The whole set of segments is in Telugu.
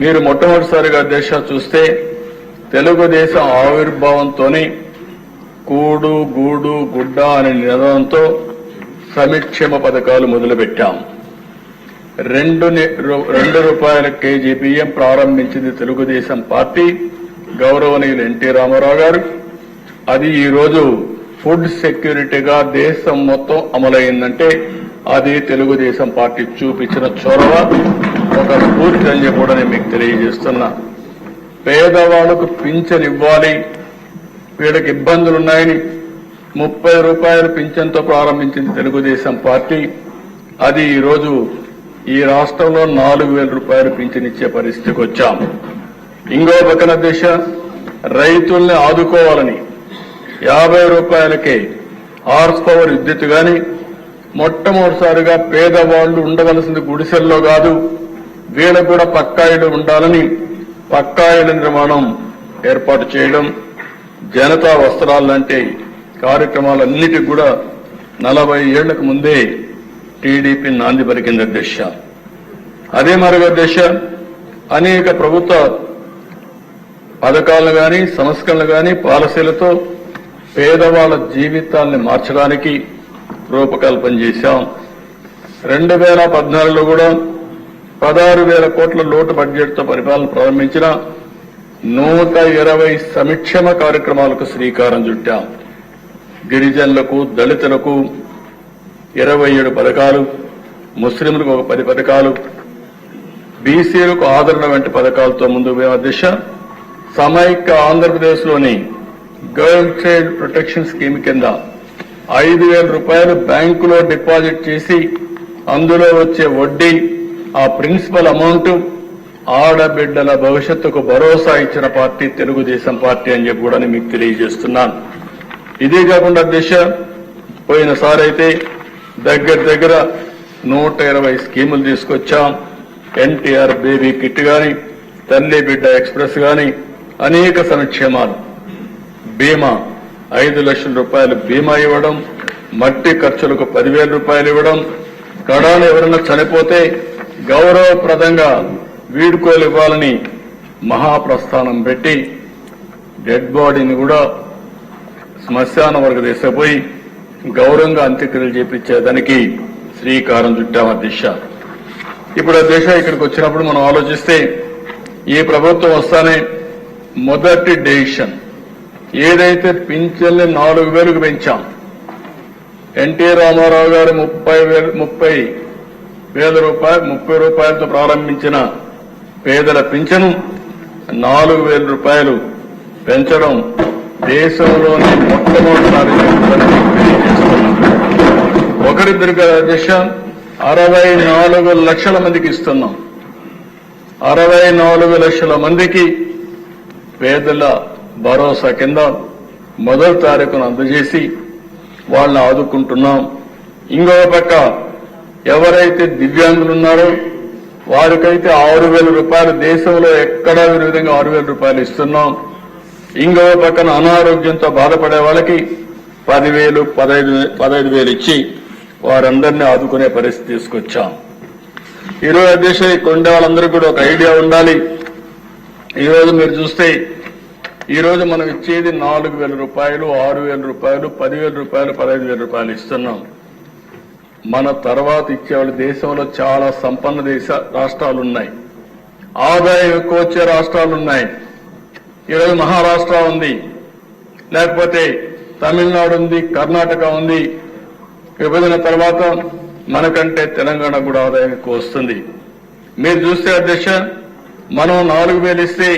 మీరు మొట్టమొదటిసారిగా దేశ చూస్తే తెలుగుదేశం ఆవిర్భావంతోనే కూడు గూడు గుడ్డ అనే నినాదంతో సంక్షేమ పథకాలు మొదలుపెట్టాం. 2 రూపాయల కేజీ బియ్యం ప్రారంభించింది తెలుగుదేశం పార్టీ, గౌరవనీయులు ఎన్టీ రామారావు గారు. అది ఈ రోజు ఫుడ్ సెక్యూరిటీగా దేశం మొత్తం అమలైందంటే అది తెలుగుదేశం పార్టీ చూపించిన చొరవ, ఒక స్ఫూర్తి అని కూడా నేను మీకు తెలియజేస్తున్నా. పేదవాళ్లకు పింఛన్ ఇవ్వాలి, వీళ్ళకి ఇబ్బందులున్నాయని 30 రూపాయలు పింఛన్తో ప్రారంభించింది తెలుగుదేశం పార్టీ. అది ఈ రోజు ఈ రాష్ట్రంలో 4,000 రూపాయలు పింఛన్ ఇచ్చే పరిస్థితికి వచ్చాం. ఇంకో పక్కన దిశ రైతుల్ని ఆదుకోవాలని 50 రూపాయలకే హార్స్ పవర్ విద్యుత్ గాని, మొట్టమొదటిసారిగా పేదవాళ్లు ఉండవలసింది గుడిసెల్లో కాదు, వీళ్ళకు కూడా పక్కా ఇళ్లు ఉండాలని పక్కా ఇళ్ల నిర్మాణం ఏర్పాటు చేయడం, జనతా వస్త్రాలు లాంటి కార్యక్రమాలన్నిటికీ కూడా 40 ఏళ్లకు ముందే టీడీపీ నాంది పలికింది అధ్యక్ష. అదే మరొక అధ్యక్ష, అనేక ప్రభుత్వ పథకాలను గాని సంస్కరణలు గాని పాలసీలతో పేదవాళ్ల జీవితాల్ని మార్చడానికి రూపకల్పన చేశాం. 2014లో కూడా 16,000 కోట్ల లోటు బడ్జెట్తో పరిపాలన ప్రారంభించిన 120 సంక్షేమ కార్యక్రమాలకు శ్రీకారం చుట్టాం. గిరిజనులకు, దళితులకు 27 పథకాలు, ముస్లింలకు ఒక 10 పథకాలు, బీసీలకు ఆదరణ వంటి పథకాలతో ముందుకు పోయిన దిశ. సమైక్య ఆంధ్రప్రదేశ్లోని గర్ల్ చైల్డ్ ప్రొటెక్షన్ స్కీమ్ కింద 5,000 రూపాయలు బ్యాంకులో డిపాజిట్ చేసి అందులో వచ్చే వడ్డీ, ఆ ప్రిన్సిపల్ అమౌంట్ ఆడబిడ్డల భవిష్యత్తుకు భరోసా ఇచ్చిన పార్టీ తెలుగుదేశం పార్టీ అని చెప్పి కూడా మీకు తెలియజేస్తున్నాను. ఇదే కాకుండా దిశ పోయినసారి అయితే దగ్గర 120 స్కీములు తీసుకొచ్చాం. ఎన్టీఆర్ బేబీ కిట్ గాని, తల్లి బిడ్డ ఎక్స్ప్రెస్ గాని, అనేక సంక్షేమాలు, బీమా 5 లక్షల రూపాయలు బీమా ఇవ్వడం, మట్టి ఖర్చులకు 10,000 రూపాయలు ఇవ్వడం, కడాలు ఎవరైనా చనిపోతే గౌరవప్రదంగా వీడ్కోలు ఇవ్వాలని మహాప్రస్థానం పెట్టి డెడ్ బాడీని కూడా శ్మశానం వరకు తీసుకుపోయి గౌరవంగా అంత్యక్రియలు చేపించేదానికి శ్రీకారం చుట్టాం అధ్యక్ష. ఇప్పుడు అధ్యక్ష ఇక్కడికి వచ్చినప్పుడు మనం ఆలోచిస్తే ఈ ప్రభుత్వం వస్తానే మొదటి డెసిషన్ ఏదైతే పింఛన్లు 4,000కు పెంచాం, ఎన్టీ రామారావు గారు 30 రూపాయలతో ప్రారంభించిన పేదల పింఛను 4,000 రూపాయలు పెంచడం దేశంలోనే మొట్టమొదటిసారి ఒకరిద్దరు అధ్యక్ష 64 లక్షల మందికి ఇస్తున్నాం. 64 లక్షల మందికి పేదల భరోసా కింద మొదటి తారీఖును అందజేసి వాళ్ళని ఆదుకుంటున్నాం. ఇంకో పక్క ఎవరైతే దివ్యాంగులున్నారో వారికైతే 6,000 రూపాయలు దేశంలో ఎక్కడా విధంగా 6,000 రూపాయలు ఇస్తున్నాం. ఇంకో పక్కన అనారోగ్యంతో బాధపడే వాళ్ళకి 10,000, 15,000 ఇచ్చి వారందరినీ ఆదుకునే పరిస్థితి తీసుకొచ్చాం. ఈరోజు అధ్యక్ష కొండే వాళ్ళందరికీ కూడా ఒక ఐడియా ఉండాలి. ఈరోజు మీరు చూస్తే ఈరోజు మనం ఇచ్చేది 4,000 రూపాయలు, 6,000 రూపాయలు, 10,000 రూపాయలు, 15,000 రూపాయలు ఇస్తున్నాం. మన తర్వాత ఇచ్చేవాళ్ళు దేశంలో చాలా సంపన్న రాష్ట్రాలున్నాయి, ఆదాయం ఎక్కువ వచ్చే రాష్ట్రాలున్నాయి. ఈరోజు మహారాష్ట్ర ఉంది, లేకపోతే తమిళనాడు ఉంది, కర్ణాటక ఉంది. విభజన తర్వాత మనకంటే తెలంగాణ కూడా ఆదాయం ఎక్కువ వస్తుంది. మీరు చూస్తే అధ్యక్ష మనం 4,000 ఇస్తే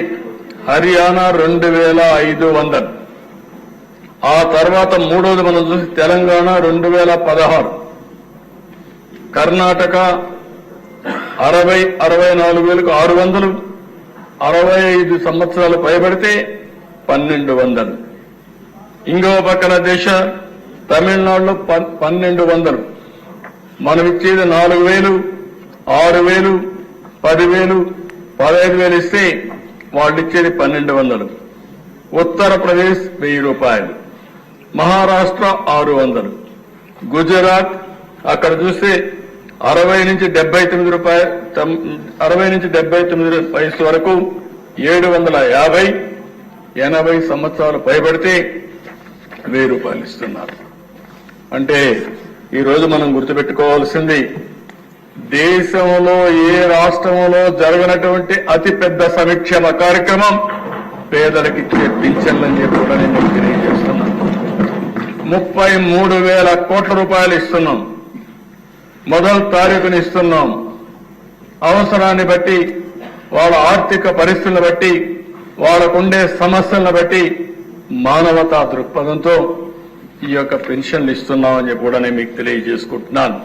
హర్యానా 2,500, ఆ తర్వాత మూడోది మనం చూస్తే తెలంగాణ 2,016, కర్ణాటక 64,600, 65 సంవత్సరాలు పైబడితే 1,200. ఇంకో పక్కన దేశ తమిళనాడులో 1,200. మనం ఇచ్చేది 4,000, 6,000, 10,000, 15,000 ఇస్తే వాళ్ళు ఇచ్చేది 1,200. ఉత్తరప్రదేశ్ 1,000 రూపాయలు, మహారాష్ట్ర 600, గుజరాత్ అక్కడ చూస్తే 60 నుంచి 79 వయసు వరకు 750, 80 సంవత్సరాలు పైబడితే 1000 రూపాయలు ఇస్తున్నారు. అంటే ఈ రోజు మనం గుర్తుపెట్టుకోవాల్సింది, దేశంలో ఏ రాష్ట్రంలో జరగనటువంటి అతిపెద్ద సంక్షేమ కార్యక్రమం పేదలకు ఇచ్చే పింఛన్లని చెప్పి కూడా నేను మీకు తెలియజేస్తున్నాను. 33,000 కోట్ల రూపాయలు ఇస్తున్నాం. మొదటి తారీఖుని ఇస్తున్నాం. అవసరాన్ని బట్టి, వాళ్ళ ఆర్థిక పరిస్థితులను బట్టి, వాళ్ళకుండే సమస్యలను బట్టి మానవతా దృక్పథంతో ఈ యొక్క పెన్షన్లు ఇస్తున్నామని చెప్పి కూడా నేను మీకు తెలియజేసుకుంటున్నాను.